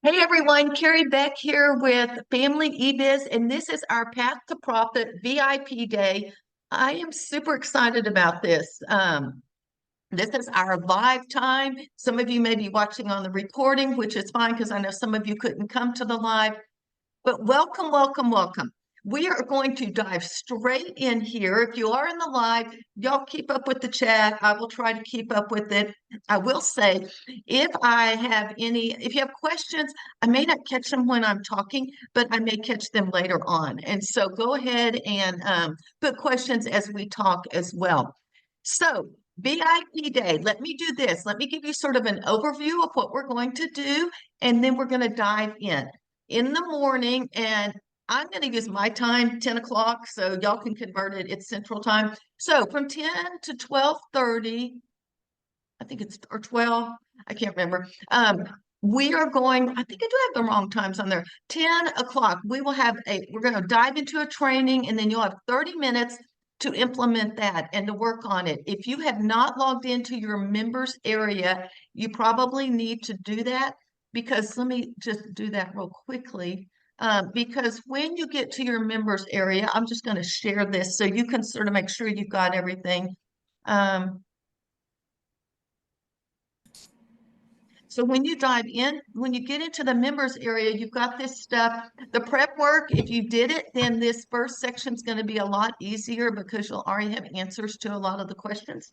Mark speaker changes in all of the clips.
Speaker 1: Hey everyone, Kerry Beck here with Family eBiz, and this is our Path to Profit VIP Day. I am super excited about this. This is our live time. Some of you may be watching on the recording, which is fine because I know some of you couldn't come to the live. But welcome, welcome, welcome. We are going to dive straight in here. If you are in the live, y'all keep up with the chat. I will try to keep up with it. I will say, if you have questions, I may not catch them when I'm talking, but I may catch them later on. And so go ahead and put questions as we talk as well. So VIP Day, let me do this. Let me give you sort of an overview of what we're going to do, and then we're going to dive in the morning, and I'm going to use my time, 10 o'clock, so y'all can convert it. It's Central Time. So from 10 to 12:30, I think it's, or 12, I can't remember. We are going, I think I do have the wrong times on there. 10 o'clock, we're going to dive into a training, and then you'll have 30 minutes to implement that and to work on it. If you have not logged into your members area, you probably need to do that, because let me just do that real quickly. Because when you get to your members area, I'm just going to share this so you can sort of make sure you've got everything. So when you dive in, when you get into the members area, you've got this stuff. The prep work, if you did it, then this first section is going to be a lot easier because you'll already have answers to a lot of the questions.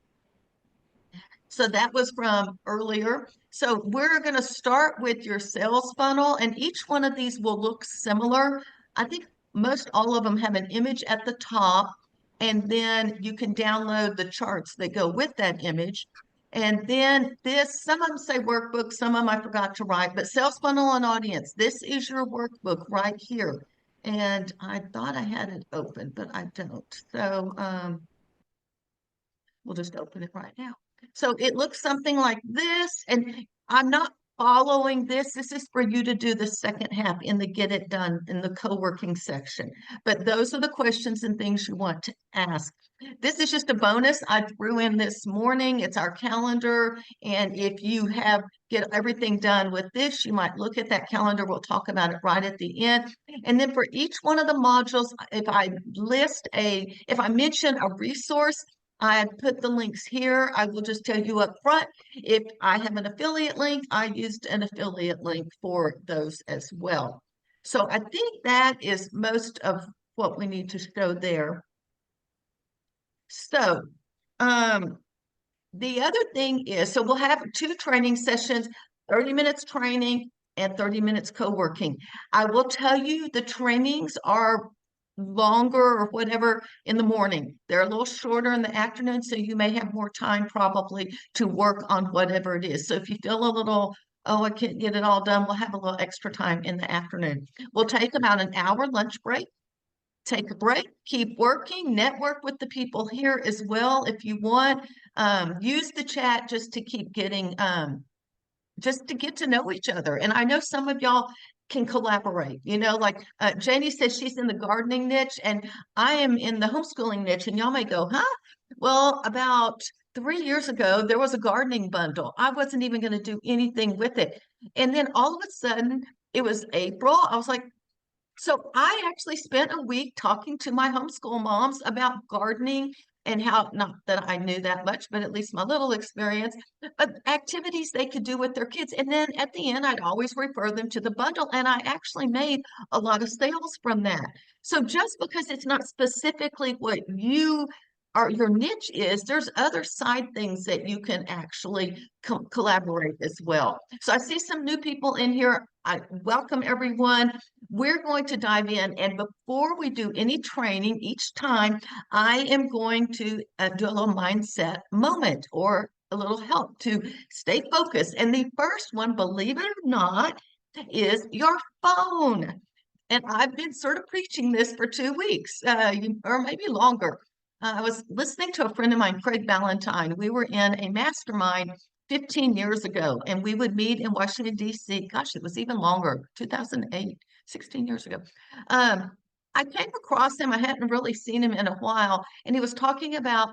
Speaker 1: So that was from earlier. So we're going to start with your sales funnel, and each one of these will look similar. I think most all of them have an image at the top, and then you can download the charts that go with that image. And then some of them say workbook, some of them I forgot to write, but sales funnel and audience, this is your workbook right here. And I thought I had it open, but I don't. So we'll just open it right now. So it looks something like this, and I'm not following this. This is for you to do the second half in the get it done in the co-working section. But those are the questions and things you want to ask. This is just a bonus I threw in this morning. It's our calendar. And if you get everything done with this, you might look at that calendar. We'll talk about it right at the end. And then for each one of the modules, if I mention a resource, I put the links here. I will just tell you up front, if I have an affiliate link, I used an affiliate link for those as well. So I think that is most of what we need to show there. So the other thing is, so we'll have 2 training sessions, 30 minutes training and 30 minutes co-working. I will tell you the trainings are longer or whatever in the morning. They're a little shorter in the afternoon, so you may have more time probably to work on whatever it is. So if you feel a little, oh, I can't get it all done, we'll have a little extra time in the afternoon. We'll take about an hour lunch break. Take a break, keep working, network with the people here as well if you want. Use the chat just to keep getting, just to get to know each other. And I know some of y'all can collaborate, like Janie says she's in the gardening niche and I am in the homeschooling niche, and y'all may go, huh? Well, about 3 years ago, there was a gardening bundle. I wasn't even going to do anything with it. And then all of a sudden, it was April. I was like, so I actually spent a week talking to my homeschool moms about gardening and how, not that I knew that much, but at least my little experience, but activities they could do with their kids. And then at the end, I'd always refer them to the bundle. And I actually made a lot of sales from that. So just because it's not specifically what your niche is, there's other side things that you can actually collaborate as well. So I see some new people in here. I welcome everyone. We're going to dive in, and before we do any training, each time I am going to do a little mindset moment or a little help to stay focused. And the first one, believe it or not, is your phone. And I've been sort of preaching this for 2 weeks, or maybe longer. I was listening to a friend of mine, Craig Ballantyne. We were in a mastermind 15 years ago, and we would meet in Washington, D.C. Gosh, it was even longer, 2008, 16 years ago. I came across him. I hadn't really seen him in a while, and he was talking about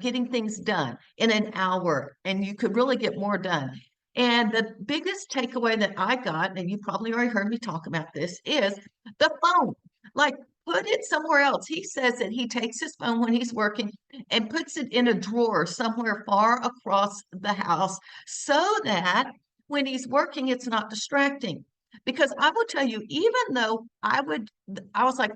Speaker 1: getting things done in an hour, and you could really get more done. And the biggest takeaway that I got, and you probably already heard me talk about this, is the phone. Like, put it somewhere else. He says that he takes his phone when he's working and puts it in a drawer somewhere far across the house so that when he's working, it's not distracting. Because I will tell you, even though I was like,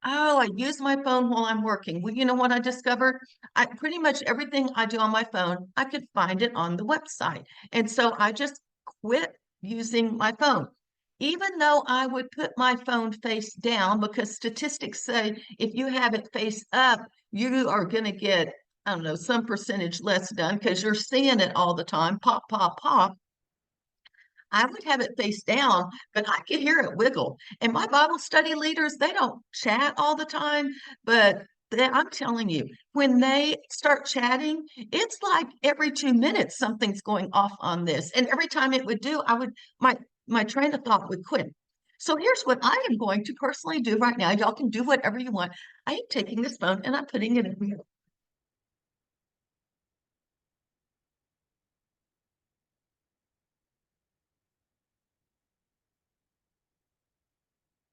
Speaker 1: oh, I use my phone while I'm working. Well, you know what I discovered? I pretty much everything I do on my phone, I could find it on the website. And so I just quit using my phone. Even though I would put my phone face down, because statistics say if you have it face up, you are going to get, I don't know, some percentage less done because you're seeing it all the time, pop, pop, pop. I would have it face down, but I could hear it wiggle. And my Bible study leaders, they don't chat all the time, but I'm telling you, when they start chatting, it's like every 2 minutes something's going off on this. And every time it would do, my train of thought would quit. So here's what I am going to personally do right now. Y'all can do whatever you want. I am taking this phone and I'm putting it in here.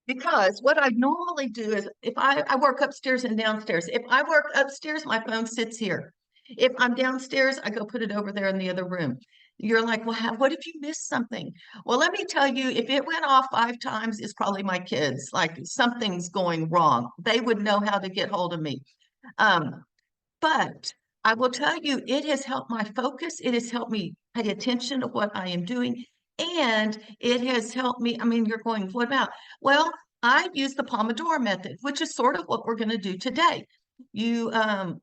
Speaker 1: Because what I normally do is if I work upstairs and downstairs. If I work upstairs, my phone sits here. If I'm downstairs, I go put it over there in the other room. You're like, well, what if you missed something? Well, let me tell you, if it went off 5 times, it's probably my kids. Like something's going wrong. They would know how to get hold of me. Um, but I will tell you, it has helped my focus. It has helped me pay attention to what I am doing. And it has helped me. I mean, you're going, what about? Well, I use the Pomodoro method, which is sort of what we're going to do today. You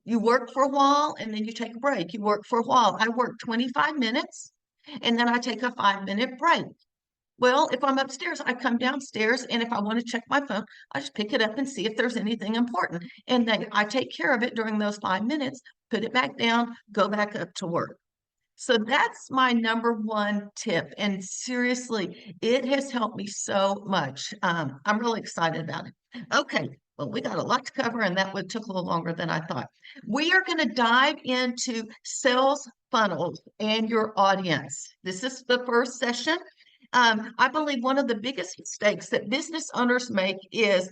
Speaker 1: work for a while and then you take a break. You work for a while. I work 25 minutes and then I take a 5 minute break. Well, if I'm upstairs, I come downstairs, and if I want to check my phone, I just pick it up and see if there's anything important. And then I take care of it during those 5 minutes, put it back down, go back up to work. So that's my number one tip. And seriously, it has helped me so much. I'm really excited about it. Okay, well, we got a lot to cover, and that would took a little longer than I thought. We are going to dive into sales funnels and your audience. This is the first session. I believe one of the biggest mistakes that business owners make is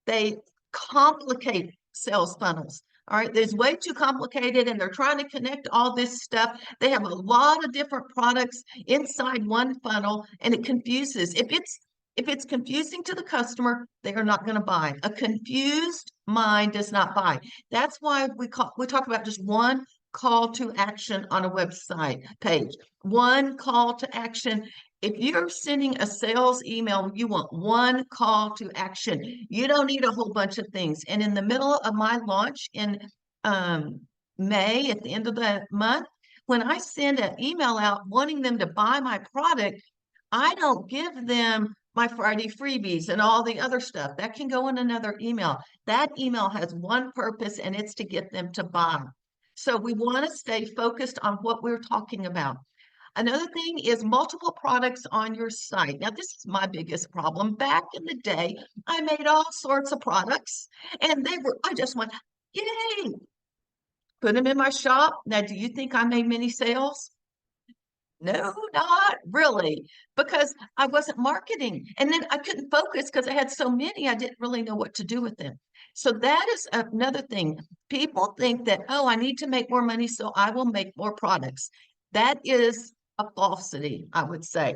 Speaker 1: they complicate sales funnels. All right, there's way too complicated and they're trying to connect all this stuff. They have a lot of different products inside one funnel and it confuses. If it's confusing to the customer, they are not going to buy. A confused mind does not buy. That's why we talk about just one call to action on a website page. One call to action. If you're sending a sales email, you want one call to action. You don't need a whole bunch of things. And in the middle of my launch in um, May, at the end of the month, when I send an email out wanting them to buy my product, I don't give them my Friday freebies and all the other stuff. That can go in another email. That email has one purpose, and it's to get them to buy. So we want to stay focused on what we're talking about. Another thing is multiple products on your site. Now, this is my biggest problem. Back in the day, I made all sorts of products and I just went, yay, put them in my shop. Now, do you think I made many sales? No, not really, because I wasn't marketing. And then I couldn't focus because I had so many, I didn't really know what to do with them. So that is another thing. People think that, oh, I need to make more money, so I will make more products. That is a falsity, I would say.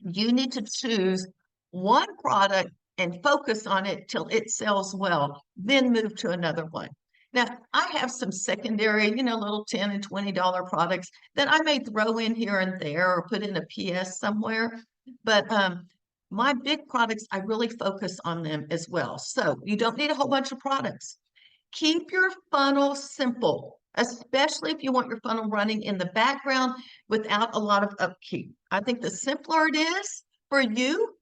Speaker 1: You need to choose one product and focus on it till it sells well, then move to another one. Now, I have some secondary, little $10 and $20 products that I may throw in here and there or put in a PS somewhere. But my big products, I really focus on them as well. So you don't need a whole bunch of products. Keep your funnel simple, especially if you want your funnel running in the background without a lot of upkeep. I think the simpler it is for you,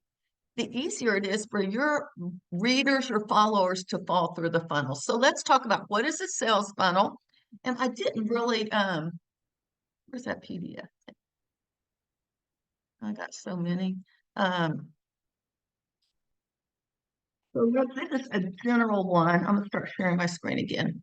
Speaker 1: the easier it is for your readers, your followers to fall through the funnel. So let's talk about what is a sales funnel. And I didn't really, where's that PDF? I got so many. So this is a general one. I'm gonna start sharing my screen again.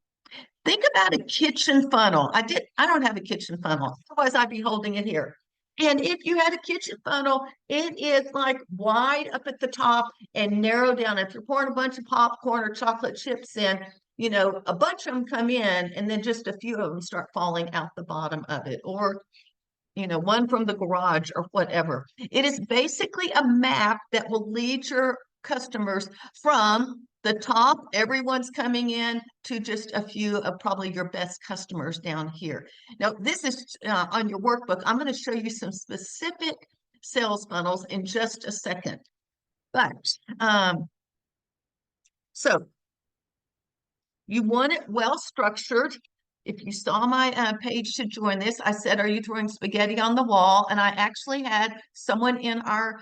Speaker 1: Think about a kitchen funnel. I don't have a kitchen funnel, otherwise I'd be holding it here. And if you had a kitchen funnel, it is like wide up at the top and narrow down. If you're pouring a bunch of popcorn or chocolate chips in, a bunch of them come in and then just a few of them start falling out the bottom of it, or one from the garage or whatever. It is basically a map that will lead your customers from the top, everyone's coming in, to just a few of probably your best customers down here. Now, this is on your workbook. I'm going to show you some specific sales funnels in just a second. But so you want it well structured. If you saw my page to join this, I said, are you throwing spaghetti on the wall? And I actually had someone in our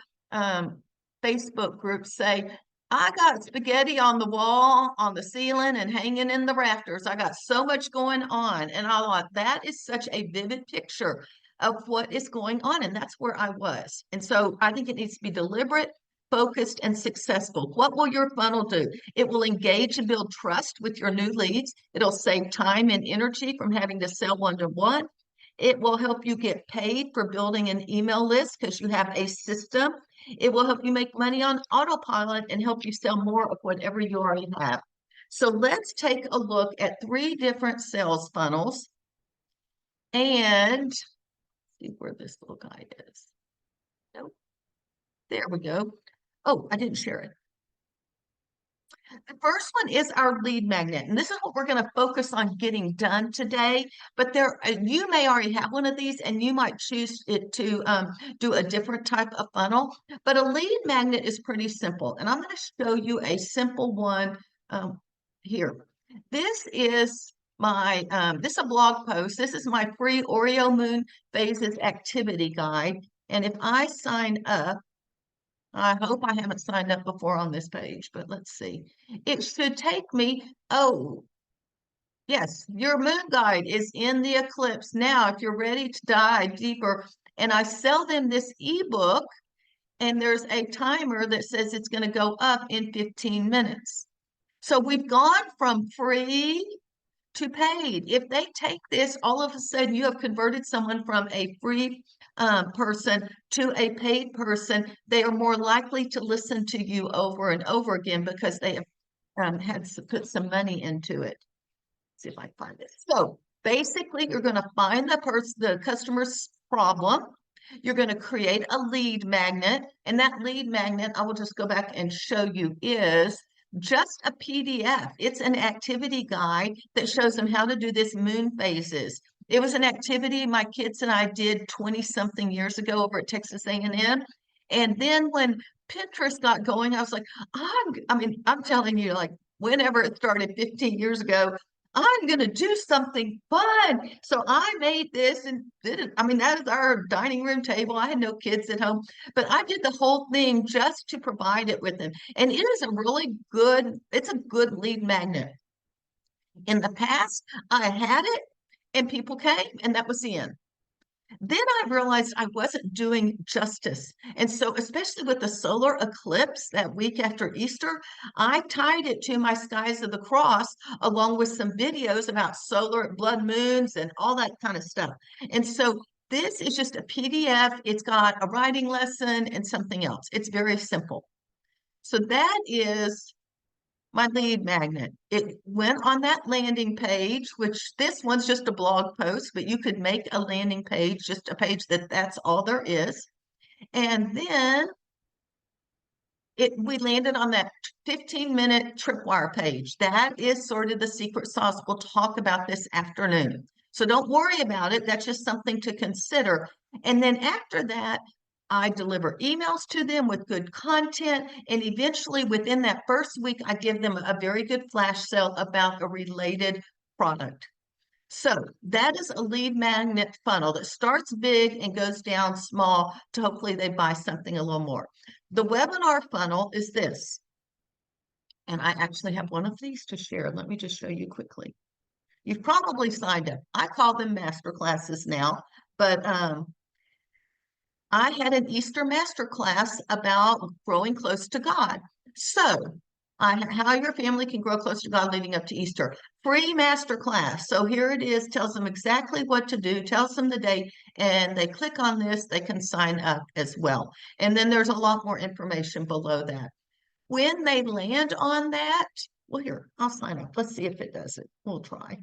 Speaker 1: Facebook group say, I got spaghetti on the wall, on the ceiling, and hanging in the rafters. I got so much going on. And I thought, that is such a vivid picture of what is going on. And that's where I was. And so I think it needs to be deliberate, focused, and successful. What will your funnel do? It will engage and build trust with your new leads. It'll save time and energy from having to sell one-to-one. It will help you get paid for building an email list because you have a system. It will help you make money on autopilot and help you sell more of whatever you already have. So let's take a look at 3 different sales funnels and see where this little guy is. Nope. There we go. Oh, I didn't share it. The first one is our lead magnet, and this is what we're going to focus on getting done today. But you may already have one of these, and you might choose it to do a different type of funnel. But a lead magnet is pretty simple, and I'm going to show you a simple one here. This is my this is a blog post. This is my free Oreo Moon Phases activity guide, and if I sign up, I hope I haven't signed up before on this page, but let's see. It should take me, oh, yes, your moon guide is in the eclipse. Now, if you're ready to dive deeper, and I sell them this ebook, and there's a timer that says it's going to go up in 15 minutes. So we've gone from free to paid. If they take this, all of a sudden you have converted someone from a free person to a paid person. They are more likely to listen to you over and over again because they have had to put some money into it. Let's see if I can find this. So basically, you're going to find the customer's problem. You're going to create a lead magnet, and that lead magnet, I will just go back and show you, is just a PDF. It's an activity guide that shows them how to do this moon phases. It was an activity my kids and I did 20-something years ago over at Texas A&M. And then when Pinterest got going, I was like, I'm telling you, like, whenever it started 15 years ago, I'm going to do something fun. So I made this and did it. I mean, that is our dining room table. I had no kids at home, but I did the whole thing just to provide it with them. And it is it's a good lead magnet. In the past, I had it and people came, and that was the end. Then I realized I wasn't doing justice. And so, especially with the solar eclipse that week after Easter, I tied it to my Skies of the Cross, along with some videos about solar blood moons and all that kind of stuff. And so this is just a PDF. It's got a writing lesson and something else. It's very simple. So that is my lead magnet. It went on that landing page, which this one's just a blog post, but you could make a landing page, just a page that's all there is. And then we landed on that 15-minute tripwire page. That is sort of the secret sauce we'll talk about this afternoon. So don't worry about it. That's just something to consider. And then after that, I deliver emails to them with good content. And eventually within that first week, I give them a very good flash sale about a related product. So that is a lead magnet funnel that starts big and goes down small to hopefully they buy something a little more. The webinar funnel is this. And I actually have one of these to share. Let me just show you quickly. You've probably signed up. I call them master classes now, but I had an Easter masterclass about growing close to God. So on how your family can grow closer to God leading up to Easter. Free masterclass. So here it is, tells them exactly what to do, tells them the date, and they click on this, they can sign up as well. And then there's a lot more information below that. When they land on that, well, here, I'll sign up. Let's see if it does it. We'll try.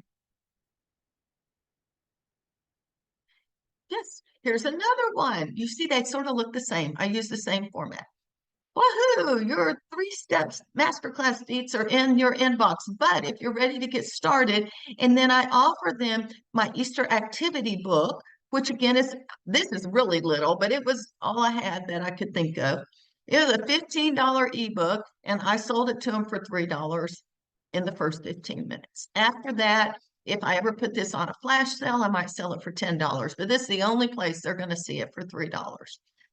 Speaker 1: Yes, here's another one. You see, they sort of look the same. I use the same format. Woohoo! Your 3 steps masterclass deets are in your inbox. But if you're ready to get started, and then I offer them my Easter activity book, which again this is really little, but it was all I had that I could think of. It was a $15 ebook, and I sold it to them for $3 in the first 15 minutes. After that, if I ever put this on a flash sale, I might sell it for $10, but this is the only place they're going to see it for $3.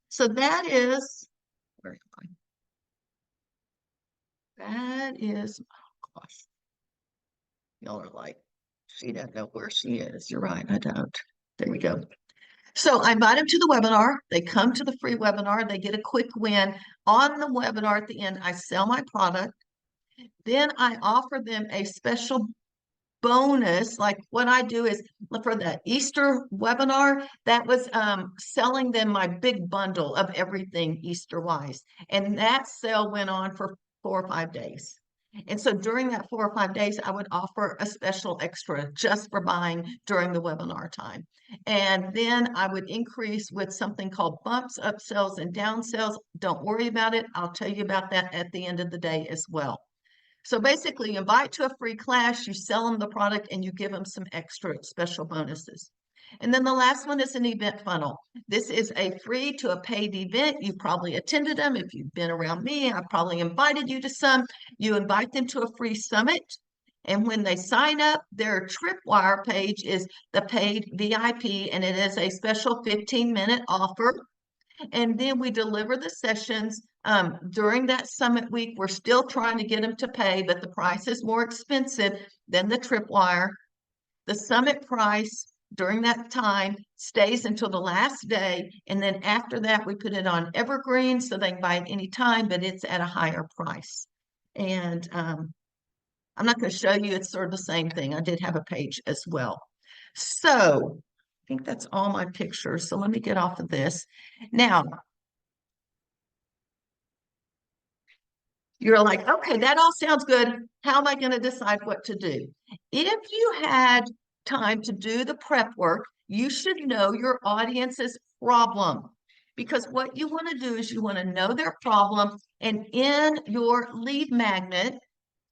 Speaker 1: So that is, where am I? That is, oh gosh, y'all are like, she doesn't know where she is. You're right, I don't. There we go. So I invite them to the webinar. They come to the free webinar. They get a quick win. On the webinar at the end, I sell my product. Then I offer them a special bonus. Like what I do is for the Easter webinar, that was selling them my big bundle of everything Easter wise. And that sale went on for 4 or 5 days. And so during that 4 or 5 days, I would offer a special extra just for buying during the webinar time. And then I would increase with something called bumps, upsells, and downsells. Don't worry about it. I'll tell you about that at the end of the day as well. So basically, you invite to a free class, you sell them the product, and you give them some extra special bonuses. And then the last one is an event funnel. This is a free to a paid event. You probably attended them. If you've been around me, I probably invited you to some. You invite them to a free summit. And when they sign up, their Tripwire page is the paid VIP, and it is a special 15-minute offer. And then we deliver the sessions during that summit week. We're still trying to get them to pay, but the price is more expensive than the Tripwire. The summit price during that time stays until the last day. And then after that, we put it on Evergreen so they can buy it anytime, but it's at a higher price. And I'm not going to show you, it's sort of the same thing. I did have a page as well. So I think that's all my pictures. So let me get off of this. Now, you're like, okay, that all sounds good. How am I going to decide what to do? If you had time to do the prep work, you should know your audience's problem. Because what you want to do is you want to know their problem, and in your lead magnet,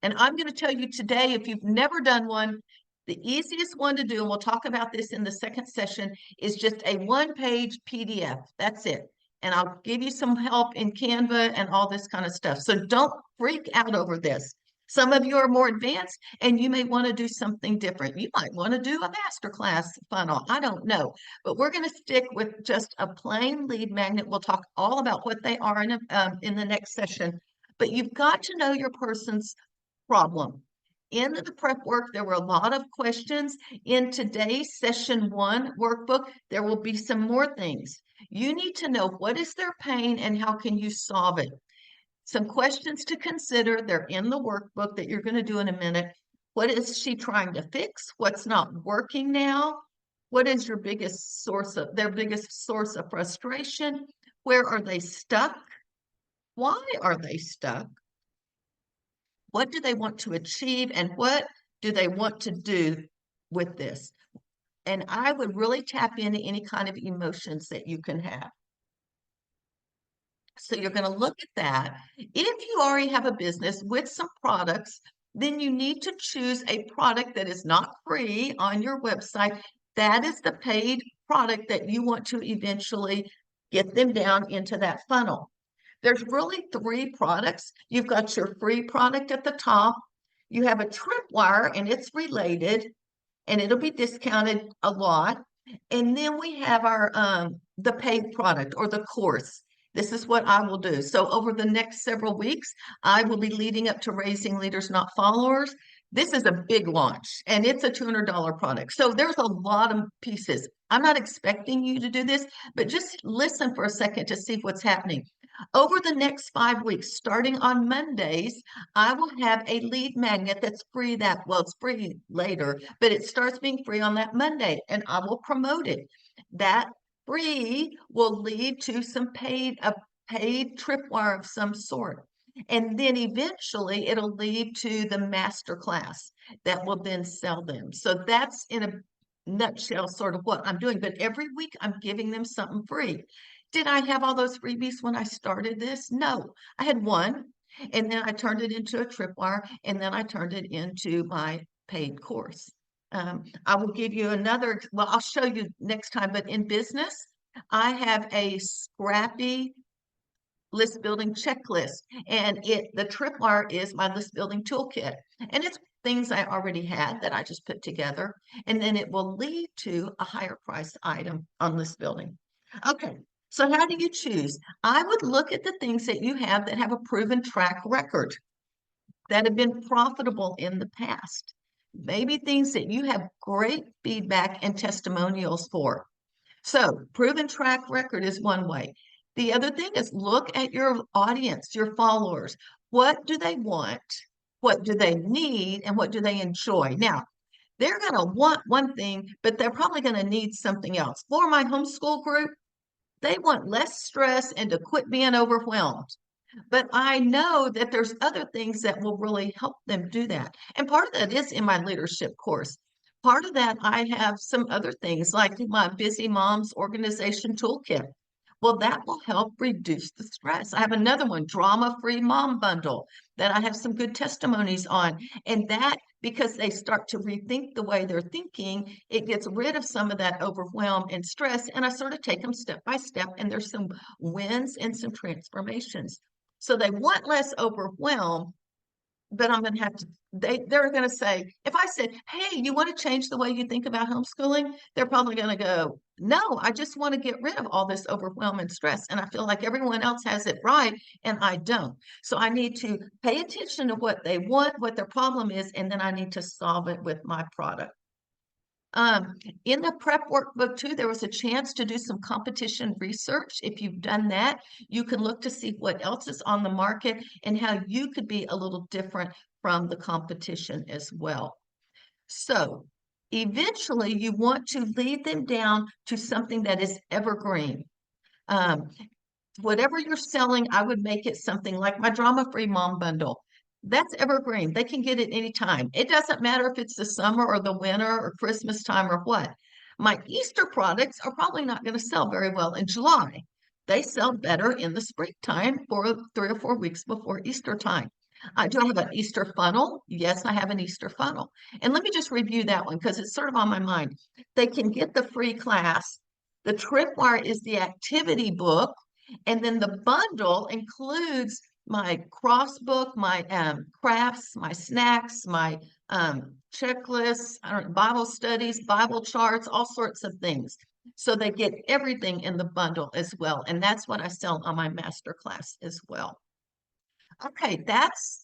Speaker 1: and I'm going to tell you today, if you've never done one, the easiest one to do, and we'll talk about this in the second session, is just a 1-page PDF. That's it. And I'll give you some help in Canva and all this kind of stuff. So don't freak out over this. Some of you are more advanced and you may want to do something different. You might want to do a masterclass funnel. I don't know. But we're going to stick with just a plain lead magnet. We'll talk all about what they are in the next session. But you've got to know your person's problem. In the prep work, there were a lot of questions. In today's session 1 workbook, there will be some more things. You need to know what is their pain and how can you solve it. Some questions to consider. They're in the workbook that you're going to do in a minute. What is she trying to fix? What's not working now? What is their biggest source of frustration? Where are they stuck? Why are they stuck? What do they want to achieve, and what do they want to do with this? And I would really tap into any kind of emotions that you can have. So you're going to look at that. If you already have a business with some products, then you need to choose a product that is not free on your website. That is the paid product that you want to eventually get them down into that funnel. There's really 3 products. You've got your free product at the top. You have a Tripwire, and it's related, and it'll be discounted a lot. And then we have our the paid product or the course. This is what I will do. So over the next several weeks, I will be leading up to Raising Leaders, Not Followers. This is a big launch, and it's a $200 product. So there's a lot of pieces. I'm not expecting you to do this, but just listen for a second to see what's happening. Over the next 5 weeks, starting on Mondays, I will have a lead magnet that's free well, it's free later, but it starts being free on that Monday, and I will promote it. That free will lead to a paid tripwire of some sort. And then eventually it'll lead to the master class that will then sell them. So that's in a nutshell sort of what I'm doing. But every week I'm giving them something free. Did I have all those freebies when I started this? No, I had one, and then I turned it into a tripwire, and then I turned it into my paid course. I will give you another, well, I'll show you next time, but in business, I have a scrappy list building checklist, and the tripwire is my list building toolkit, and it's things I already had that I just put together, and then it will lead to a higher priced item on list building. Okay, so how do you choose? I would look at the things that you have that have a proven track record, that have been profitable in the past. Maybe things that you have great feedback and testimonials for. So, proven track record is one way. The other thing is look at your audience, your followers. What do they want? What do they need? And what do they enjoy? Now, they're going to want one thing, but they're probably going to need something else. For my homeschool group, they want less stress and to quit being overwhelmed. But I know that there's other things that will really help them do that. And part of that is in my leadership course. Part of that, I have some other things like my Busy Moms Organization Toolkit. Well, that will help reduce the stress. I have another one, Drama-Free Mom Bundle, that I have some good testimonies on. And that, because they start to rethink the way they're thinking, it gets rid of some of that overwhelm and stress. And I sort of take them step by step, and there's some wins and some transformations. So they want less overwhelm, but I'm going to have to, they're going to say, if I said, hey, you want to change the way you think about homeschooling? They're probably going to go, no, I just want to get rid of all this overwhelm and stress. And I feel like everyone else has it right, and I don't. So I need to pay attention to what they want, what their problem is, and then I need to solve it with my product. In the prep workbook too, there was a chance to do some competition research. If you've done that, you can look to see what else is on the market and how you could be a little different from the competition as well. So eventually you want to lead them down to something that is evergreen. Whatever you're selling, I would make it something like my Drama-Free Mom Bundle. That's evergreen. They can get it anytime. It doesn't matter if it's the summer or the winter or Christmas time or what. My Easter products are probably not going to sell very well in July. They sell better in the springtime for 3 or 4 weeks before Easter time. Do I have an Easter funnel? Yes, I have an Easter funnel. And let me just review that one because it's sort of on my mind. They can get the free class. The tripwire is the activity book. And then the bundle includes my cross book, my crafts, my snacks, my checklists, Bible studies, Bible charts, all sorts of things. So they get everything in the bundle as well. And that's what I sell on my master class as well. Okay, that's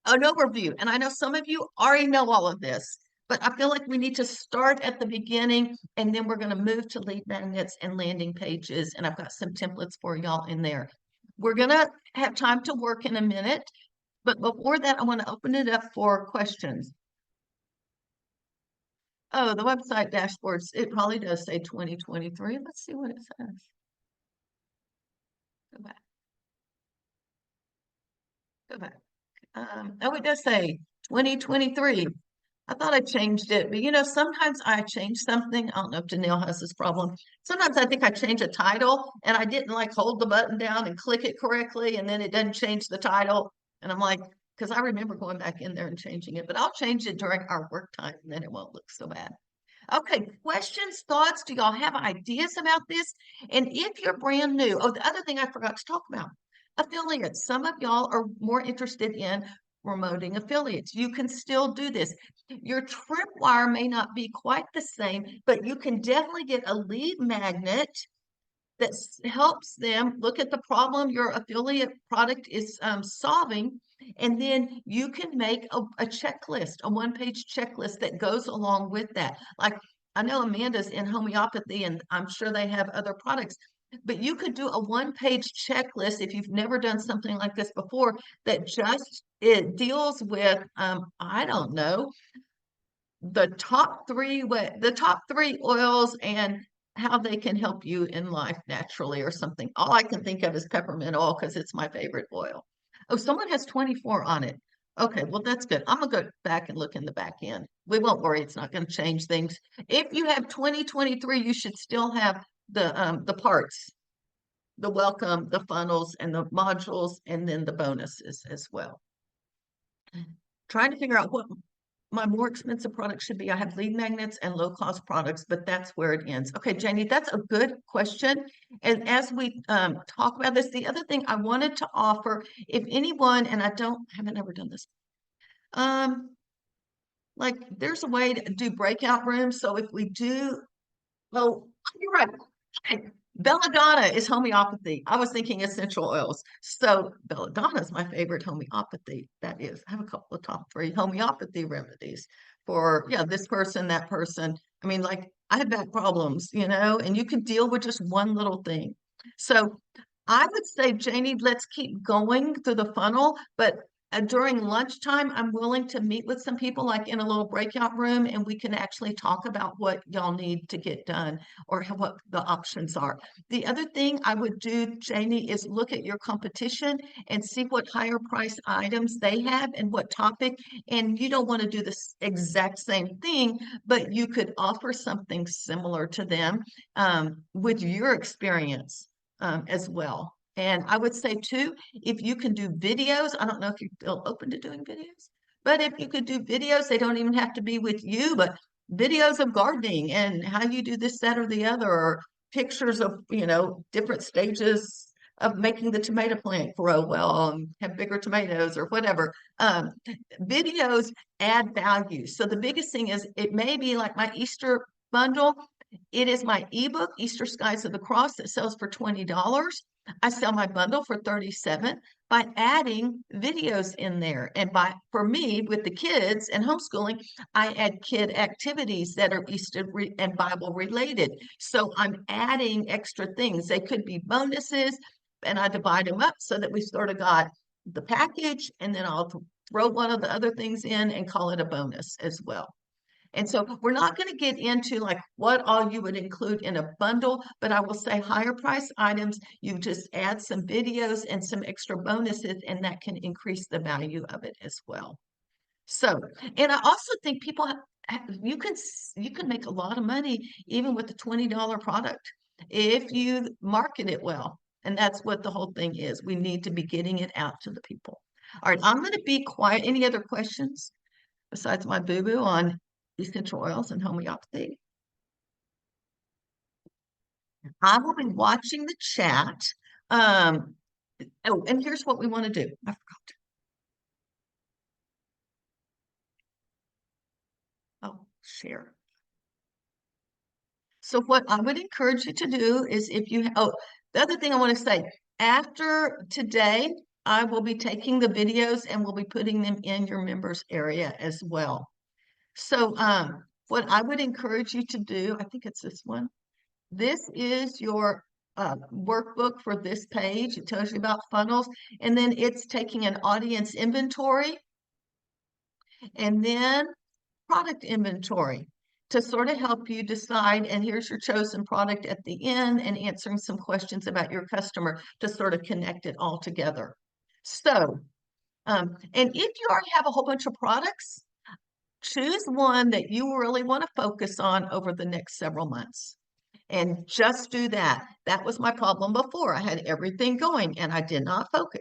Speaker 1: an overview. And I know some of you already know all of this, but I feel like we need to start at the beginning, and then we're going to move to lead magnets and landing pages. And I've got some templates for y'all in there. We're going to have time to work in a minute, but before that, I want to open it up for questions. Oh, the website dashboards, it probably does say 2023. Let's see what it says. Go back. Go back. Oh, it does say 2023. I thought I changed it, but you know, sometimes I change something. I don't know if Janelle has this problem. Sometimes I think I change a title and I didn't like hold the button down and click it correctly, and then it doesn't change the title. And I'm like, because I remember going back in there and changing it, but I'll change it during our work time and then it won't look so bad. Okay, questions, thoughts? Do y'all have ideas about this? And if you're brand new, oh, the other thing I forgot to talk about, affiliates. Some of y'all are more interested in promoting affiliates. You can still do this. Your tripwire may not be quite the same, but you can definitely get a lead magnet that helps them look at the problem your affiliate product is solving. And then you can make a checklist, a one-page checklist that goes along with that. Like I know Amanda's in homeopathy, and I'm sure they have other products. But you could do a one-page checklist if you've never done something like this before that just it deals with I don't know, the top three oils and how they can help you in life naturally or something. All I can think of is peppermint oil because it's my favorite oil. Oh, someone has 24 on it. Okay, well, that's good. I'm gonna go back and look in the back end. We won't worry, it's not gonna change things. If you have 2023, you should still have the parts, the welcome, the funnels, and the modules, and then the bonuses as well. Trying to figure out what my more expensive products should be. I have lead magnets and low cost products, but that's where it ends. Okay, Janie, that's a good question. And as we talk about this, the other thing I wanted to offer, if anyone, and haven't ever done this, like there's a way to do breakout rooms. So if we do, oh, you're right. Okay. Belladonna is homeopathy. I was thinking essential oils. So belladonna is my favorite homeopathy. That is, I have a couple of top three homeopathy remedies for, yeah, this person, that person. I mean, like I have back problems, and you can deal with just one little thing. So I would say, Janie, let's keep going through the funnel, but during lunchtime, I'm willing to meet with some people like in a little breakout room and we can actually talk about what y'all need to get done or what the options are. The other thing I would do, Janie, is look at your competition and see what higher price items they have and what topic. And you don't want to do the exact same thing, but you could offer something similar to them with your experience as well. And I would say too, if you can do videos, I don't know if you're still open to doing videos, but if you could do videos, they don't even have to be with you, but videos of gardening and how you do this, that, or the other, or pictures of, different stages of making the tomato plant grow well and have bigger tomatoes or whatever. Videos add value. So the biggest thing is it may be like my Easter bundle. It is my ebook, Easter Skies of the Cross, that sells for $20. I sell my bundle for $37 by adding videos in there. And for me, with the kids and homeschooling, I add kid activities that are Easter and Bible related. So I'm adding extra things. They could be bonuses, and I divide them up so that we sort of got the package, and then I'll throw one of the other things in and call it a bonus as well. And so we're not going to get into like what all you would include in a bundle, but I will say higher price items, you just add some videos and some extra bonuses, and that can increase the value of it as well. So, and I also think people you can make a lot of money even with the $20 product if you market it well. And that's what the whole thing is. We need to be getting it out to the people. All right, I'm going to be quiet. Any other questions besides my boo-boo on essential oils and homeopathy? I will be watching the chat. Oh, and here's what we want to do. I forgot. Oh, share. So what I would encourage you to do is the other thing I want to say, after today, I will be taking the videos and we'll be putting them in your members area as well. So what I would encourage you to do, I think it's this one. This is your workbook for this page. It tells you about funnels, and then it's taking an audience inventory and then product inventory to sort of help you decide. And here's your chosen product at the end and answering some questions about your customer to sort of connect it all together. So, and if you already have a whole bunch of products, choose one that you really want to focus on over the next several months. And just do that. That was my problem before. I had everything going and I did not focus.